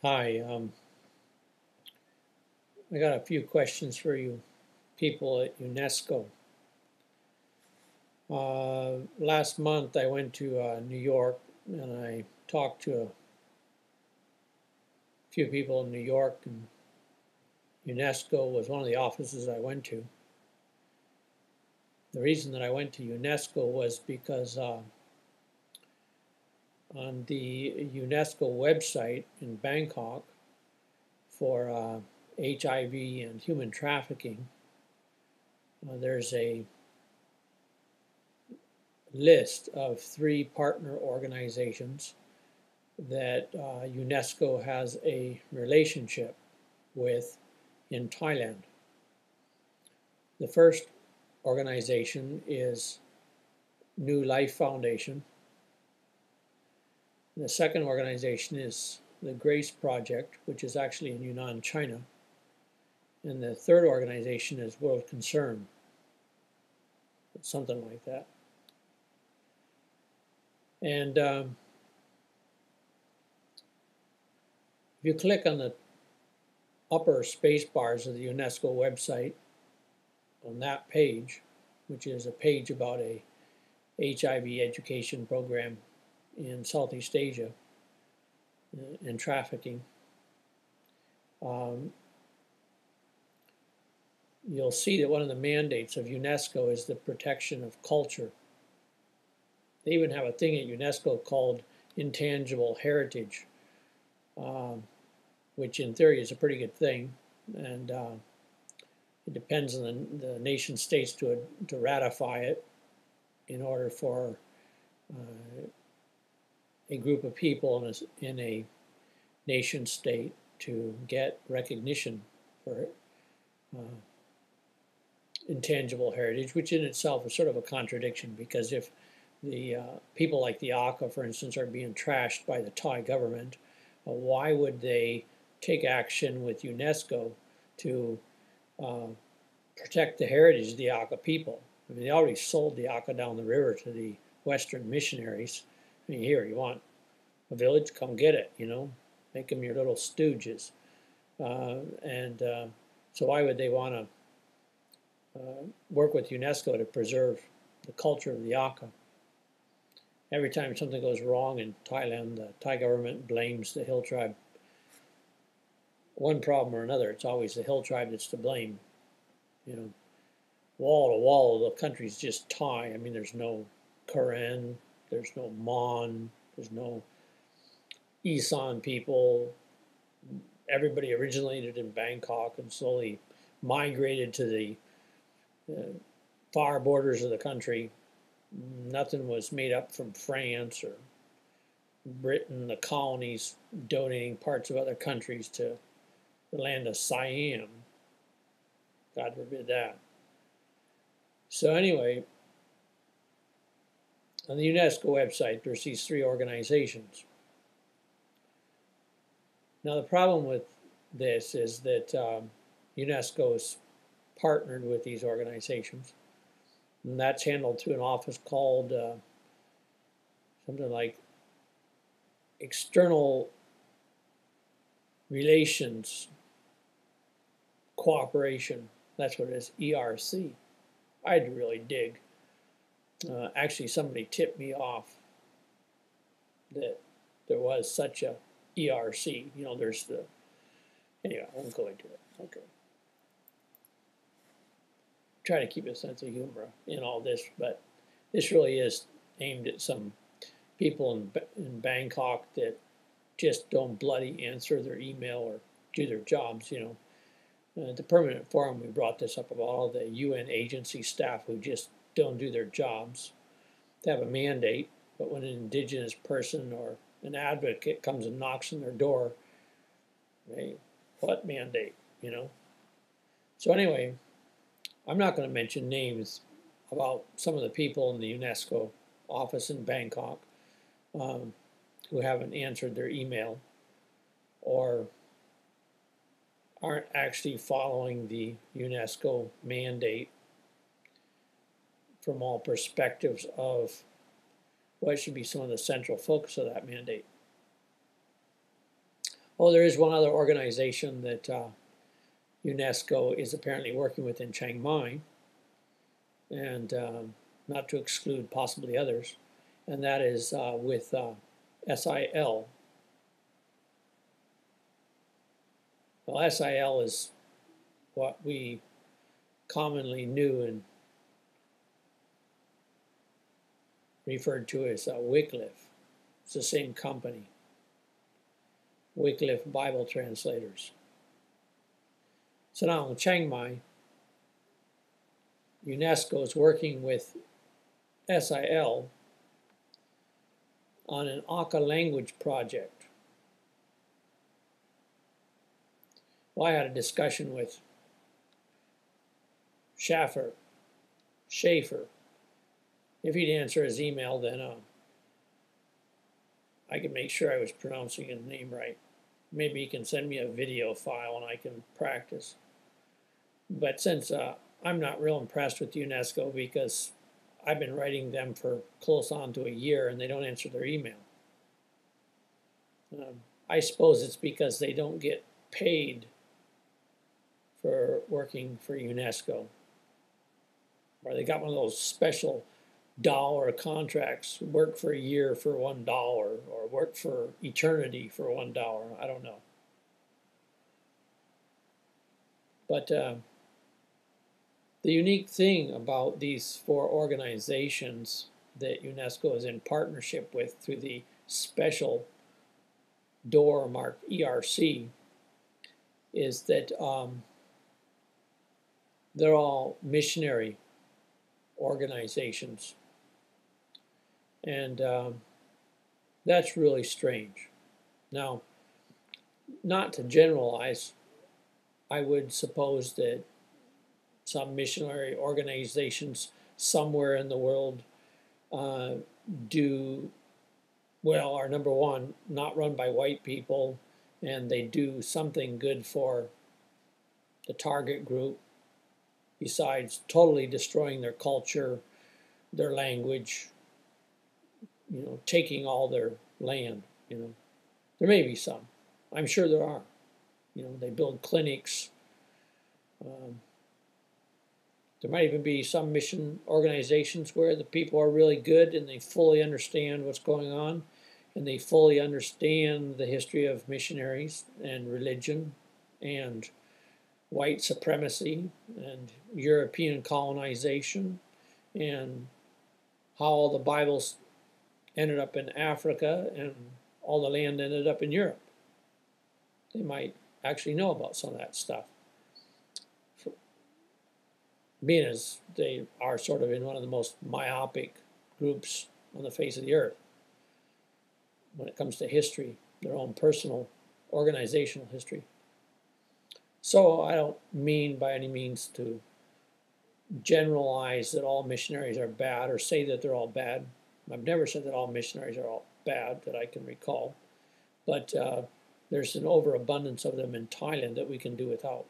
Hi, I got a few questions for you people at UNESCO. Last month I went to New York and I talked to a few people in New York, and UNESCO was one of the offices I went to. The reason that I went to UNESCO was because on the UNESCO website in Bangkok for HIV and human trafficking, there's a list of 3 partner organizations that UNESCO has a relationship with in Thailand. The first organization is New Life Foundation. The second organization is the Grace Project, which is actually in Yunnan, China. And the third organization is World Concern, something like that. And if you click on the upper space bars of the UNESCO website on that page, which is a page about a HIV education program in Southeast Asia and trafficking, you'll see that one of the mandates of UNESCO is the protection of culture. They even have a thing at UNESCO called intangible heritage, which in theory is a pretty good thing, and it depends on the nation states to ratify it in order for a group of people in a nation state to get recognition for intangible heritage, which in itself is sort of a contradiction, because if the people like the Akha, for instance, are being trashed by the Thai government, why would they take action with UNESCO to protect the heritage of the Akha people? I mean, they already sold the Akha down the river to the Western missionaries. I mean, here, you want a village? Come get it, Make them your little stooges. So why would they want to work with UNESCO to preserve the culture of the Akha? Every time something goes wrong in Thailand, the Thai government blames the hill tribe. One problem or another, it's always the hill tribe that's to blame. Wall to wall, the country's just Thai. I mean, there's no Karen, there's no Mon, there's no Isan people. Everybody originated in Bangkok and slowly migrated to the far borders of the country. Nothing was made up from France or Britain, the colonies donating parts of other countries to the land of Siam. God forbid that. So anyway, on the UNESCO website, there's these 3 organizations. Now the problem with this is that UNESCO's partnered with these organizations, and that's handled through an office called something like External Relations Cooperation. That's what it is, ERC. I had to really dig. Actually, somebody tipped me off that there was such a ERC. There's the... Anyway, I won't go into it. Okay. Try to keep a sense of humor in all this, but this really is aimed at some people in Bangkok that just don't bloody answer their email or do their jobs. At the Permanent Forum, we brought this up about all the UN agency staff who just don't do their jobs. They have a mandate, but when an indigenous person or an advocate comes and knocks on their door, what mandate, So anyway, I'm not going to mention names about some of the people in the UNESCO office in Bangkok who haven't answered their email or aren't actually following the UNESCO mandate from all perspectives of what should be some of the central focus of that mandate. Oh, there is one other organization that UNESCO is apparently working with in Chiang Mai, and not to exclude possibly others, and that is with SIL. Well, SIL is what we commonly knew and referred to as Wycliffe. It's the same company, Wycliffe Bible Translators. So now in Chiang Mai, UNESCO is working with SIL on an Akha language project. Well, I had a discussion with Schaefer. If he'd answer his email, then I could make sure I was pronouncing his name right. Maybe he can send me a video file and I can practice. But since I'm not real impressed with UNESCO because I've been writing them for close on to a year and they don't answer their email. I suppose it's because they don't get paid for working for UNESCO. Or they got one of those special dollar contracts, work for a year for $1 or work for eternity for $1. I don't know. But the unique thing about these 4 organizations that UNESCO is in partnership with through the special door marked ERC is that they're all missionary organizations. And that's really strange. Now, not to generalize, I would suppose that some missionary organizations somewhere in the world are number one, not run by white people, and they do something good for the target group besides totally destroying their culture, their language, taking all their land. There may be some. I'm sure there are. They build clinics. There might even be some mission organizations where the people are really good and they fully understand what's going on and they fully understand the history of missionaries and religion and white supremacy and European colonization and how all the Bibles ended up in Africa and all the land ended up in Europe. They might actually know about some of that stuff, being as they are sort of in one of the most myopic groups on the face of the earth when it comes to history, their own personal organizational history. So I don't mean by any means to generalize that all missionaries are bad or say that they're all bad. I've never said that all missionaries are all bad that I can recall, but there's an overabundance of them in Thailand that we can do without.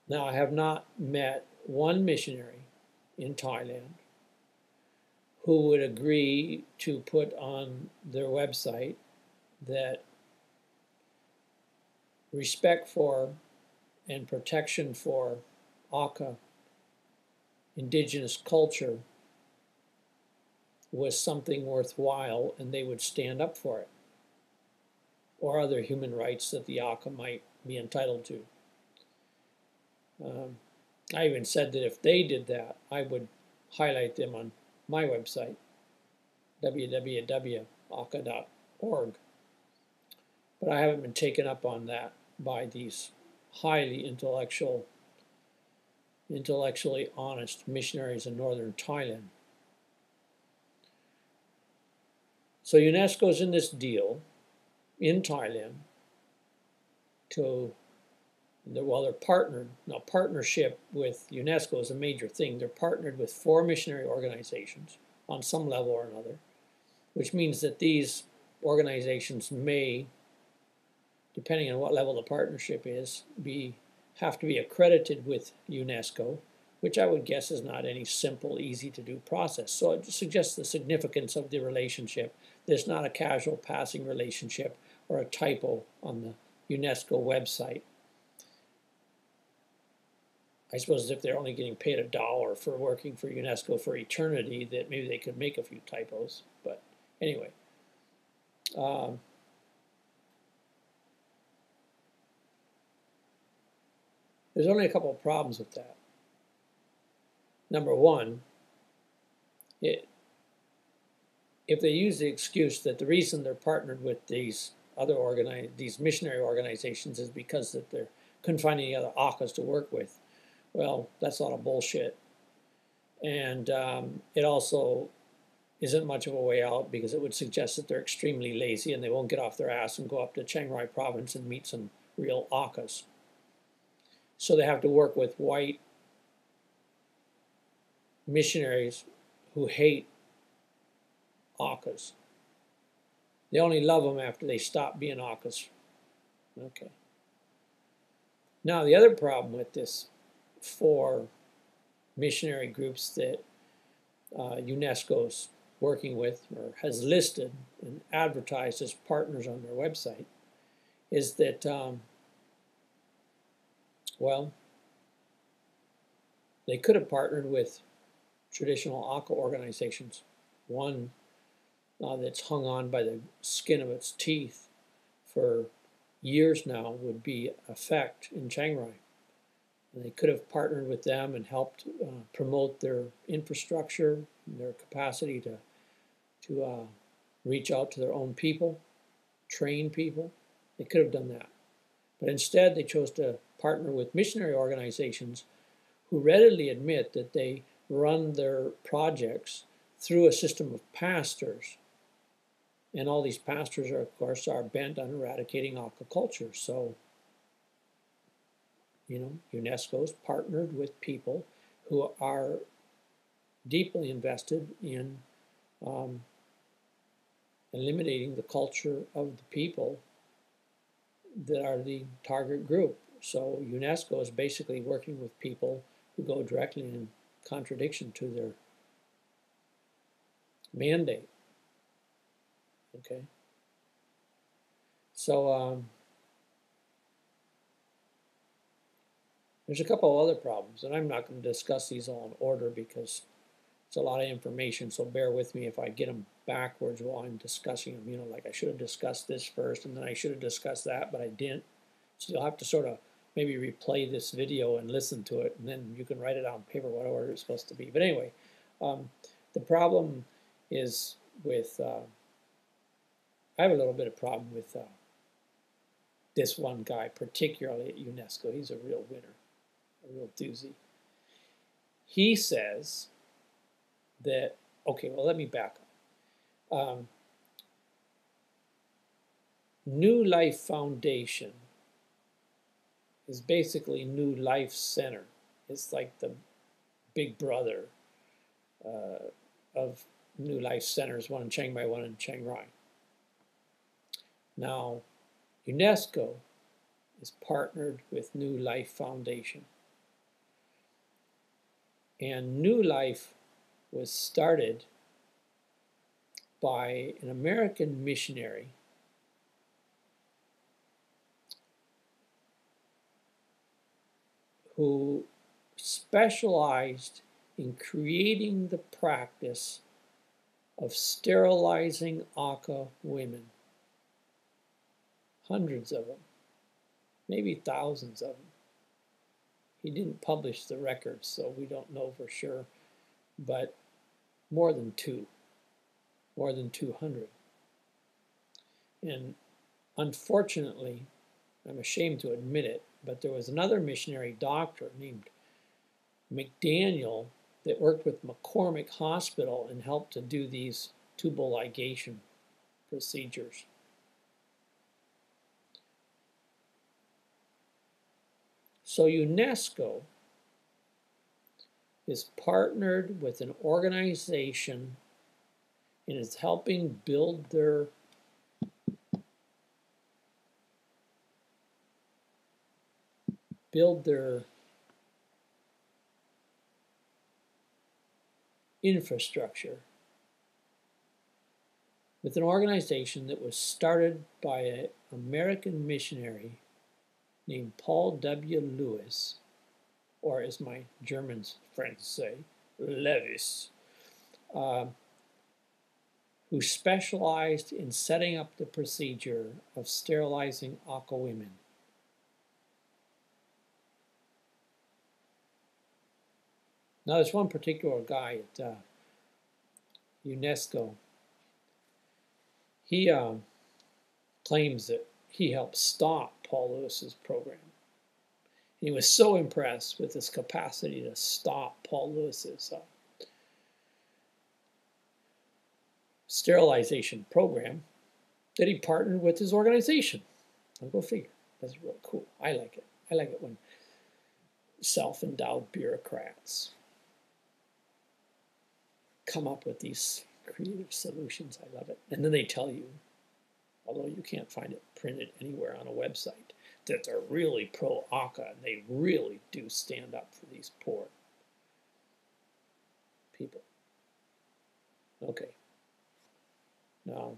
Now, I have not met one missionary in Thailand who would agree to put on their website that respect for and protection for Akha indigenous culture was something worthwhile and they would stand up for it, or other human rights that the Akha might be entitled to. I even said that if they did that, I would highlight them on my website, www.akha.org. But I haven't been taken up on that by these highly intellectually honest missionaries in northern Thailand. So UNESCO's in this deal in Thailand they're partnered. Now, partnership with UNESCO is a major thing. They're partnered with 4 missionary organizations on some level or another, which means that these organizations may, depending on what level the partnership is, have to be accredited with UNESCO which I would guess is not any simple, easy to do process. So it suggests the significance of the relationship. There's not a casual passing relationship or a typo on the UNESCO website. I suppose if they're only getting paid $1 for working for UNESCO for eternity, that maybe they could make a few typos. But anyway, there's only a couple of problems with that. Number one, if they use the excuse that the reason they're partnered with these these missionary organizations is because that they couldn't find any other Akhas to work with, well, that's a lot of bullshit. And it also isn't much of a way out, because it would suggest that they're extremely lazy and they won't get off their ass and go up to Chiang Rai province and meet some real Akhas. So they have to work with white missionaries who hate Akhas. They only love them after they stop being Akhas. Okay. Now the other problem with this 4 missionary groups that UNESCO's working with, or has listed and advertised as partners on their website, is that, well, they could have partnered with traditional Akha organizations. One that's hung on by the skin of its teeth for years now would be AFFECT in Chiang Rai. And they could have partnered with them and helped promote their infrastructure, and their capacity to reach out to their own people, train people. They could have done that. But instead, they chose to partner with missionary organizations who readily admit that they run their projects through a system of pastors. And all these pastors, are, of course, are bent on eradicating Akha culture. So, you know, UNESCO's partnered with people who are deeply invested in eliminating the culture of the people that are the target group. So UNESCO is basically working with people who go directly in contradiction to their mandate. Okay. So there's a couple of other problems, and I'm not going to discuss these all in order because it's a lot of information, so bear with me if I get them backwards while I'm discussing them. You know, like I should have discussed this first, and then I should have discussed that, but I didn't. So you'll have to sort of maybe replay this video and listen to it, and then you can write it on paper what order it's supposed to be. But anyway, the problem is with, I have a little bit of problem with this one guy, particularly at UNESCO. He's a real winner, a real doozy. He says that, okay, well, let me back up. New Life Foundation is basically New Life Center. It's like the big brother of New Life Centers, one in Chiang Mai, one in Chiang Rai. Now, UNESCO is partnered with New Life Foundation. And New Life was started by an American missionary who specialized in creating the practice of sterilizing Akha women. Hundreds of them, maybe thousands of them. He didn't publish the records, so we don't know for sure, but more than 200. And unfortunately, I'm ashamed to admit it, but there was another missionary doctor named McDaniel that worked with McCormick Hospital and helped to do these tubal ligation procedures. So UNESCO is partnered with an organization and is helping build their infrastructure with an organization that was started by an American missionary named Paul W. Lewis, or as my German friends say, Lewis, who specialized in setting up the procedure of sterilizing Akha women. Now, there's one particular guy at UNESCO. He claims that he helped stop Paul Lewis's program. He was so impressed with his capacity to stop Paul Lewis's sterilization program that he partnered with his organization. I'll go figure. That's real cool. I like it. I like it when self-endowed bureaucrats come up with these creative solutions. I love it. And then they tell you, although you can't find it printed anywhere on a website, that they're really pro-Akha and they really do stand up for these poor people. Okay. Now,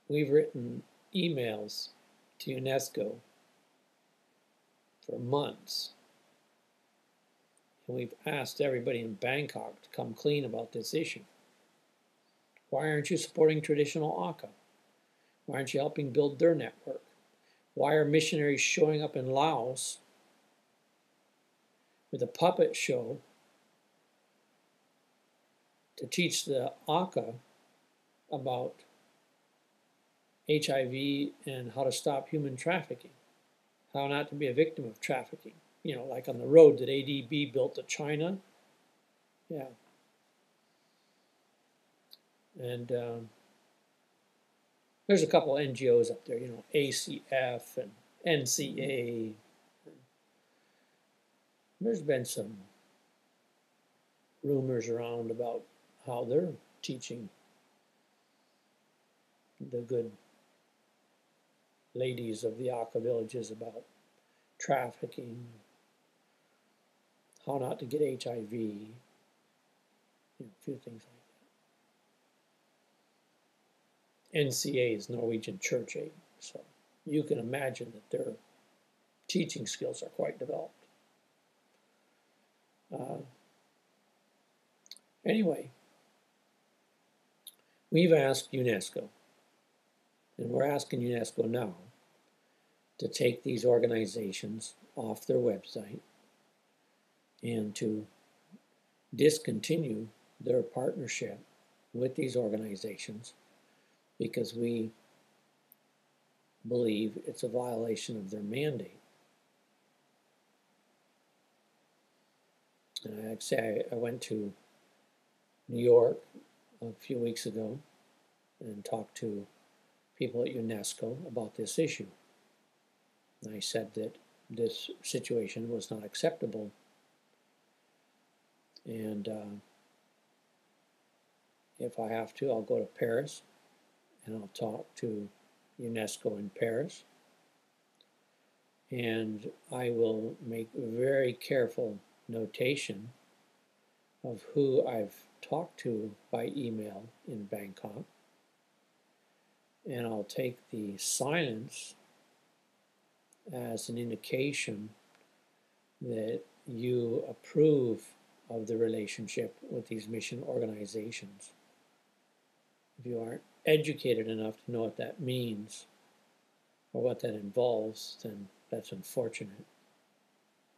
we've written emails to UNESCO for months, and we've asked everybody in Bangkok to come clean about this issue. Why aren't you supporting traditional Akha? Why aren't you helping build their network? Why are missionaries showing up in Laos with a puppet show to teach the Akha about HIV and how to stop human trafficking, how not to be a victim of trafficking? You know, like on the road that ADB built to China. Yeah. And there's a couple of NGOs up there, you know, ACF and NCA. There's been some rumors around about how they're teaching the good ladies of the Akha villages about trafficking, how not to get HIV, you know, a few things like that. NCA is Norwegian Church Aid, so you can imagine that their teaching skills are quite developed. Anyway, we've asked UNESCO, and we're asking UNESCO now to take these organizations off their website and to discontinue their partnership with these organizations because we believe it's a violation of their mandate. And I went to New York a few weeks ago and talked to people at UNESCO about this issue. And I said that this situation was not acceptable, and if I have to, I'll go to Paris and I'll talk to UNESCO in Paris, and I will make very careful notation of who I've talked to by email in Bangkok, and I'll take the silence as an indication that you approve of the relationship with these mission organizations. If you aren't educated enough to know what that means or what that involves, then that's unfortunate.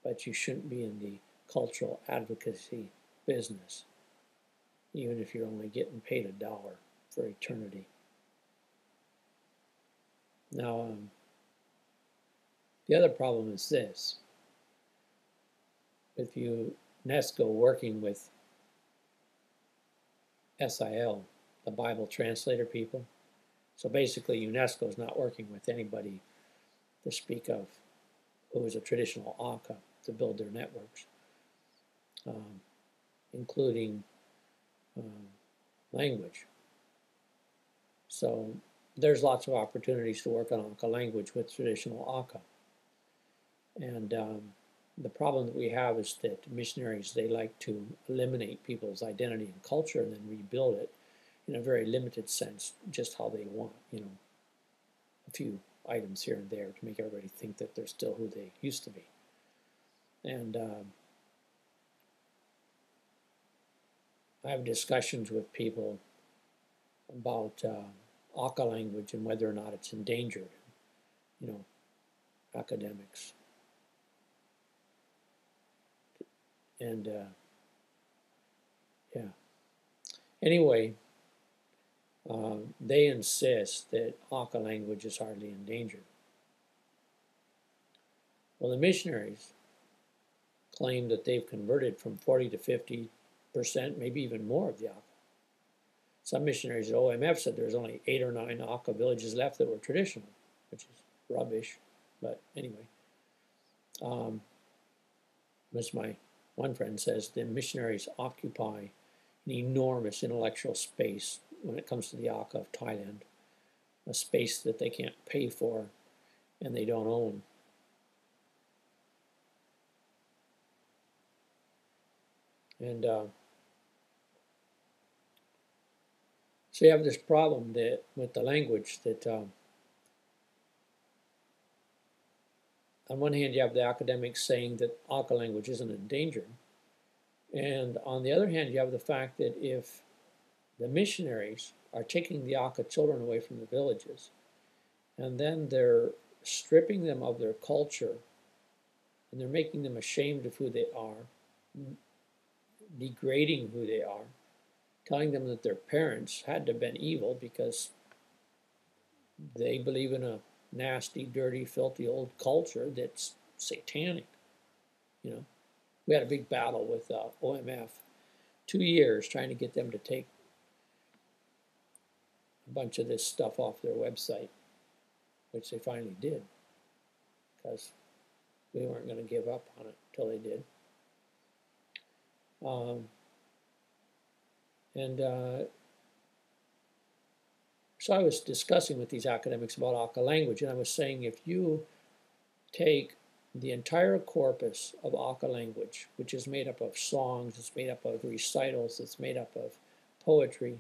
But you shouldn't be in the cultural advocacy business, even if you're only getting paid $1 for eternity. Now, the other problem is this. With UNESCO working with SIL, the Bible translator people, so basically UNESCO is not working with anybody to speak of who is a traditional Akha to build their networks, including language. So there's lots of opportunities to work on Akha language with traditional Akha. And The problem that we have is that missionaries, they like to eliminate people's identity and culture and then rebuild it in a very limited sense, just how they want, a few items here and there to make everybody think that they're still who they used to be. And I have discussions with people about Akha language and whether or not it's endangered, academics. And yeah. Anyway, they insist that Akha language is hardly endangered. Well, the missionaries claim that they've converted from 40 to 50%, maybe even more of the Akha. Some missionaries at OMF said there's only 8 or 9 Akha villages left that were traditional, which is rubbish. But anyway, as my one friend says, the missionaries occupy an enormous intellectual space when it comes to the Akha of Thailand, a space that they can't pay for and they don't own. And so you have this problem that with the language that on one hand you have the academics saying that Akha language isn't endangered, and on the other hand you have the fact that if the missionaries are taking the Akha children away from the villages and then they're stripping them of their culture and they're making them ashamed of who they are, degrading who they are, telling them that their parents had to have been evil because they believe in a nasty, dirty, filthy old culture that's satanic. We had a big battle with OMF, 2 years trying to get them to take a bunch of this stuff off their website, which they finally did because we weren't going to give up on it until they did. So I was discussing with these academics about Akha language, and I was saying if you take the entire corpus of Akha language, which is made up of songs, it's made up of recitals, it's made up of poetry,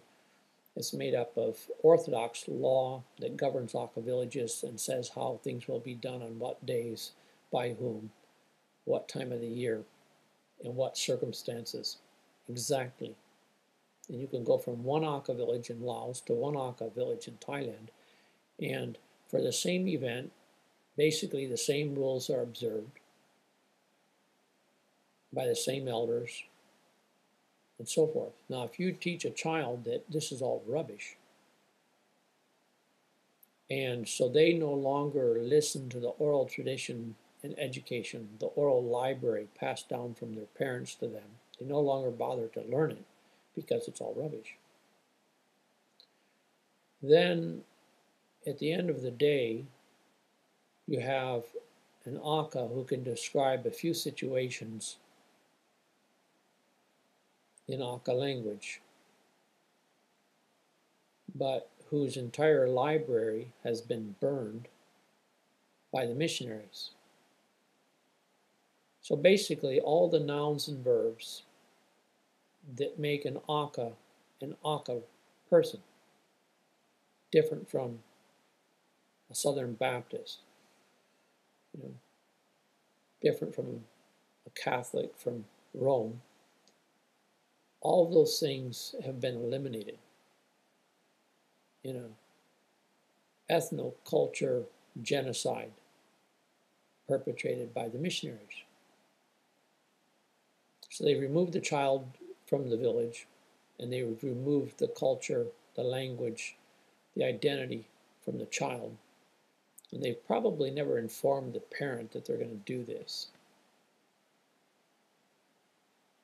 it's made up of orthodox law that governs Akha villages and says how things will be done on what days, by whom, what time of the year, in what circumstances, exactly. And you can go from one Akha village in Laos to one Akha village in Thailand, and for the same event, basically the same rules are observed by the same elders and so forth. Now, if you teach a child that this is all rubbish, and so they no longer listen to the oral tradition and education, the oral library passed down from their parents to them, they no longer bother to learn it because it's all rubbish. Then, at the end of the day, you have an Akha who can describe a few situations in Akha language, but whose entire library has been burned by the missionaries. So basically, all the nouns and verbs that make an Akha person, different from a Southern Baptist, different from a Catholic from Rome, all of those things have been eliminated. Ethnoculture genocide perpetrated by the missionaries. So they removed the child from the village, and they removed the culture, the language, the identity from the child. And they've probably never informed the parent that they're going to do this.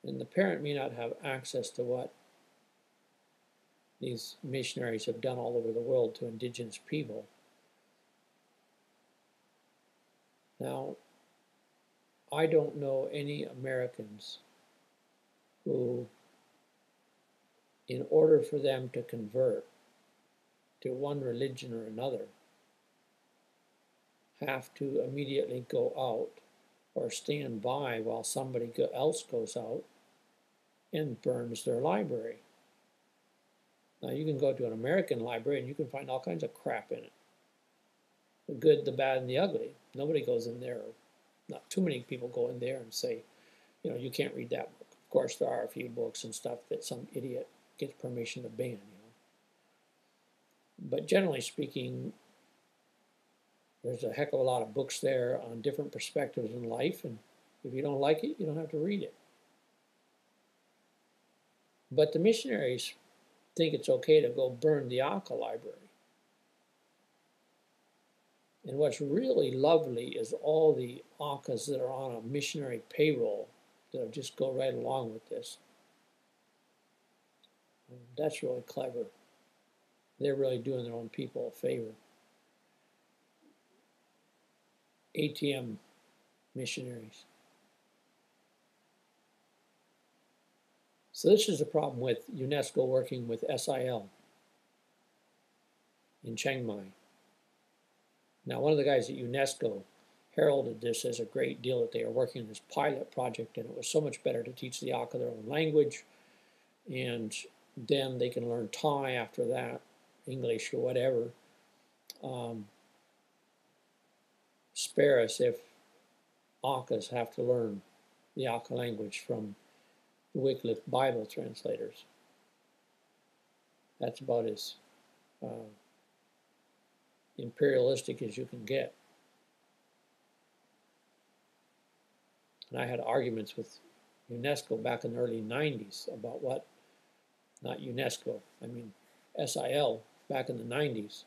And the parent may not have access to what these missionaries have done all over the world to indigenous people. Now, I don't know any Americans who, in order for them to convert to one religion or another, have to immediately go out or stand by while somebody else goes out and burns their library. Now, you can go to an American library and you can find all kinds of crap in it. The good, the bad, and the ugly. Nobody goes in there, not too many people go in there and say, you know, you can't read that book. Of course, there are a few books and stuff that some idiot gets permission to ban, you know. But generally speaking, there's a heck of a lot of books there on different perspectives in life, and if you don't like it, you don't have to read it. But the missionaries think it's okay to go burn the Akha library. And what's really lovely is all the Akhas that are on a missionary payroll that'll just go right along with this. And that's really clever. They're really doing their own people a favor. ATM missionaries. So this is the problem with UNESCO working with SIL in Chiang Mai. Now, one of the guys at UNESCO heralded this as a great deal, that they are working on this pilot project, and it was so much better to teach the Akha their own language, and then they can learn Thai after that, English or whatever. Spare us if Akhas have to learn the Akha language from the Wycliffe Bible translators. That's about as imperialistic as you can get. And I had arguments with UNESCO back in the early 90s about what, not UNESCO, I mean SIL back in the 90s,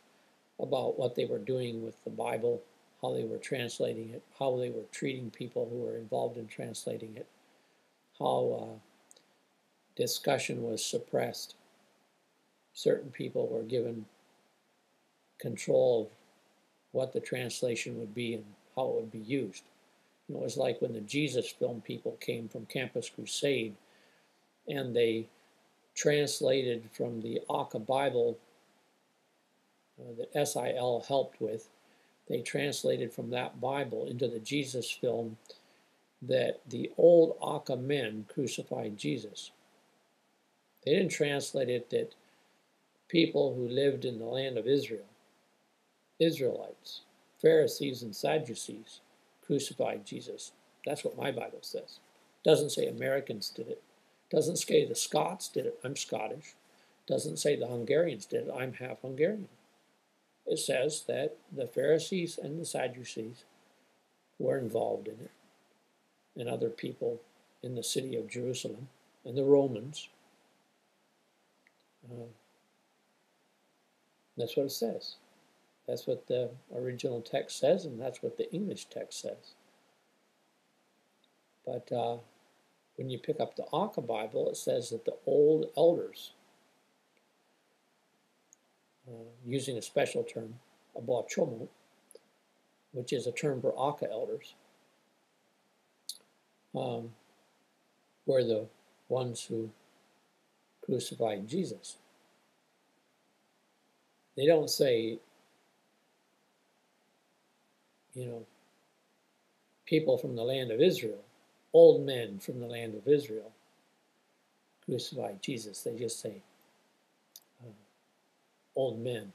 about what they were doing with the Bible, how they were translating it, how they were treating people who were involved in translating it, how discussion was suppressed. Certain people were given control of what the translation would be and how it would be used. You know, it was like when the Jesus film people came from Campus Crusade and they translated from the Akha Bible that SIL helped with. They translated from that Bible into the Jesus film that the old Akha men crucified Jesus. They didn't translate it that people who lived in the land of Israel, Israelites, Pharisees and Sadducees, crucified Jesus. That's what my Bible says. It doesn't say Americans did it. It doesn't say the Scots did it. I'm Scottish. It doesn't say the Hungarians did it. I'm half Hungarian. It says that the Pharisees and the Sadducees were involved in it, and other people in the city of Jerusalem, and the Romans. That's what it says. That's what the original text says, and that's what the English text says. But when you pick up the Akha Bible, it says that the old elders, using a special term, Abachomo, which is a term for Akha elders, were the ones who crucified Jesus. They don't say, you know, people from the land of Israel, old men from the land of Israel crucified Jesus. They just say old men.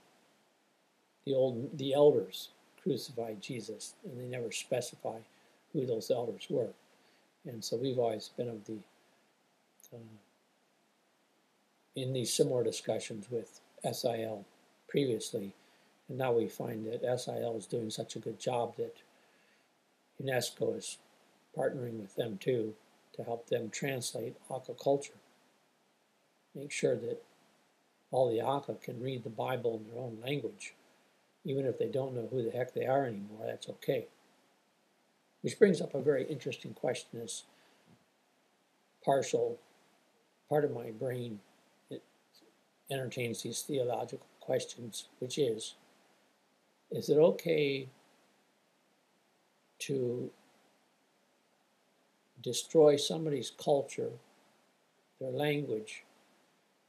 The elders crucified Jesus, and they never specify who those elders were. And so we've always been of the in these similar discussions with SIL previously, and now we find that SIL is doing such a good job that UNESCO is partnering with them too to help them translate Akha culture. Make sure that all the Akha can read the Bible in their own language. Even if they don't know who the heck they are anymore, that's okay. Which brings up a very interesting question. This partial part of my brain, it entertains these theological questions, which is it okay to destroy somebody's culture, their language,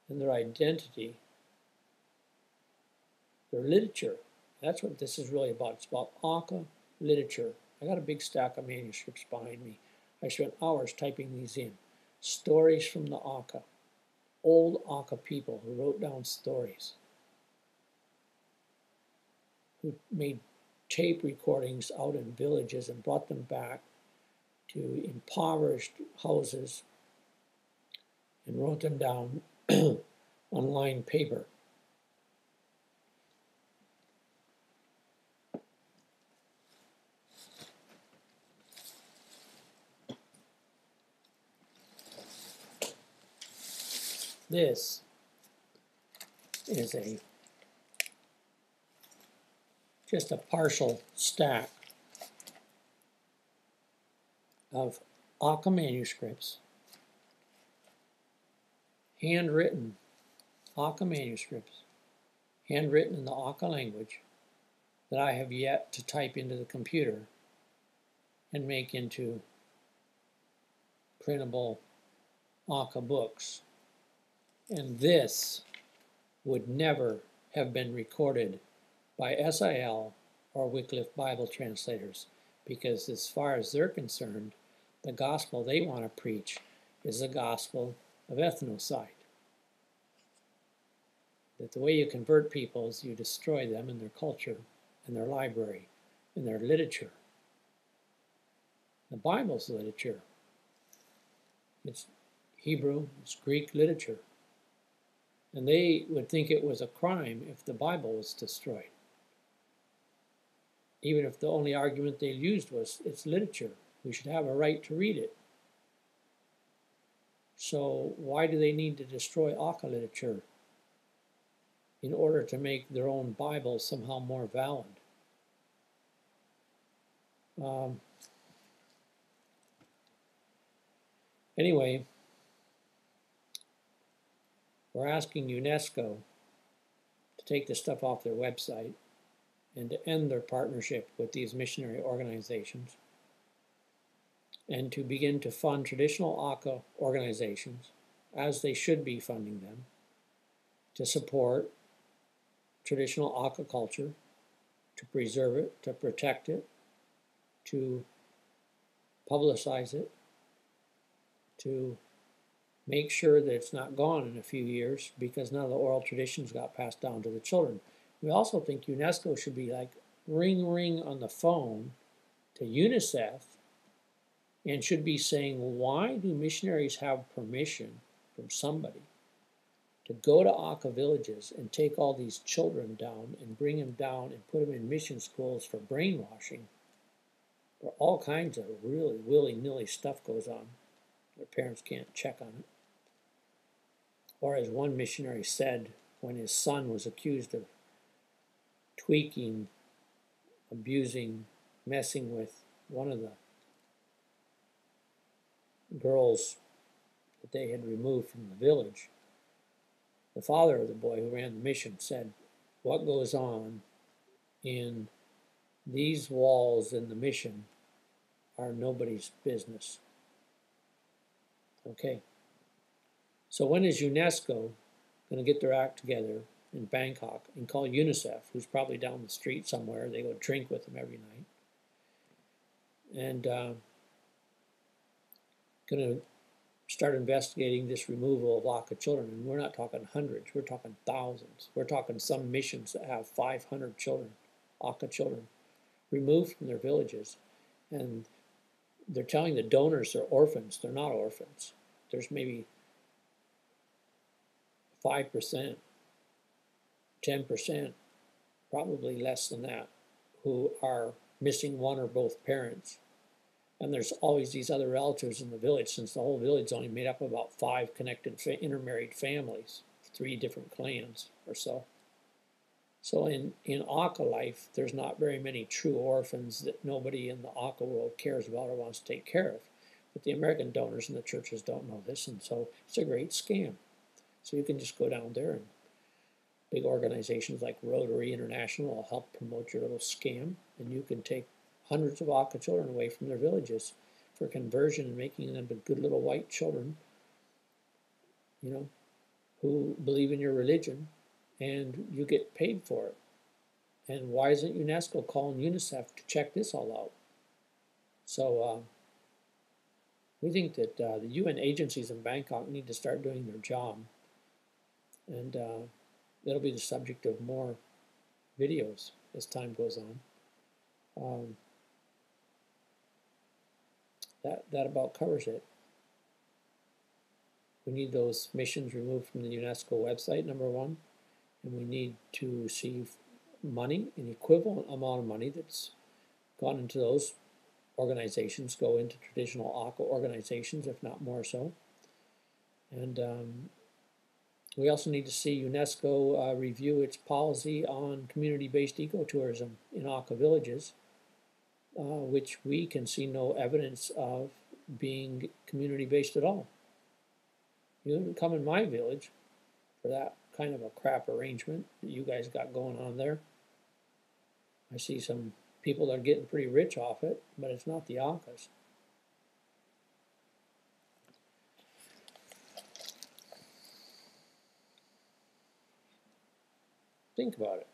and their identity, their literature? That's what this is really about. It's about Akha literature I got a big stack of manuscripts behind me. I spent hours typing these in. Stories from the Akha, old Akha people who wrote down stories, who made tape recordings out in villages and brought them back to impoverished houses and wrote them down on lined paper. This is just a partial stack of Akha manuscripts, handwritten Akha manuscripts, handwritten in the Akha language that I have yet to type into the computer and make into printable Akha books. And this would never have been recorded by SIL or Wycliffe Bible translators, because as far as they're concerned, the gospel they want to preach is the gospel of ethnocide. That the way you convert people is you destroy them and their culture and their library and their literature. The Bible's literature. It's Hebrew, it's Greek literature. And they would think it was a crime if the Bible was destroyed. Even if the only argument they used was it's literature. We should have a right to read it. So why do they need to destroy Akha literature in order to make their own Bible somehow more valid? Anyway, we're asking UNESCO to take the stuff off their website and to end their partnership with these missionary organizations and to begin to fund traditional Akha organizations, as they should be funding them, to support traditional Akha culture, to preserve it, to protect it, to publicize it, to make sure that it's not gone in a few years because none of the oral traditions got passed down to the children. We also think UNESCO should be like ring on the phone to UNICEF and should be saying, why do missionaries have permission from somebody to go to Akha villages and take all these children down and bring them down and put them in mission schools for brainwashing, where all kinds of really willy-nilly stuff goes on. Their parents can't check on it. Or as one missionary said when his son was accused of tweaking, abusing, messing with one of the girls that they had removed from the village, the father of the boy who ran the mission said, what goes on in these walls in the mission are nobody's business. Okay. So when is UNESCO going to get their act together in Bangkok and call UNICEF, who's probably down the street somewhere, they go drink with them every night, and going to start investigating this removal of Akha children? And we're not talking hundreds, we're talking thousands. We're talking some missions that have 500 children, Akha children, removed from their villages. And they're telling the donors they're orphans. They're not orphans. There's maybe 5%, 10%, probably less than that, who are missing one or both parents. And there's always these other relatives in the village, since the whole village is only made up of about 5 connected intermarried families, 3 different clans or so. So in Akha life, there's not very many true orphans that nobody in the Akha world cares about or wants to take care of. But the American donors and the churches don't know this, and so it's a great scam. So you can just go down there, and big organizations like Rotary International will help promote your little scam, and you can take hundreds of Akha children away from their villages for conversion and making them good little white children, you know, who believe in your religion, and you get paid for it. And why isn't UNESCO calling UNICEF to check this all out? So we think that the UN agencies in Bangkok need to start doing their job, and that'll be the subject of more videos as time goes on. That about covers it. We need those missions removed from the UNESCO website, number one, and we need to see money, an equivalent amount of money that's gone into those organizations, go into traditional Akha organizations, if not more so. And we also need to see UNESCO review its policy on community-based ecotourism in Akha villages, which we can see no evidence of being community-based at all. You didn't come in my village for that kind of a crap arrangement that you guys got going on there. I see some people that are getting pretty rich off it, but it's not the Akhas. Think about it.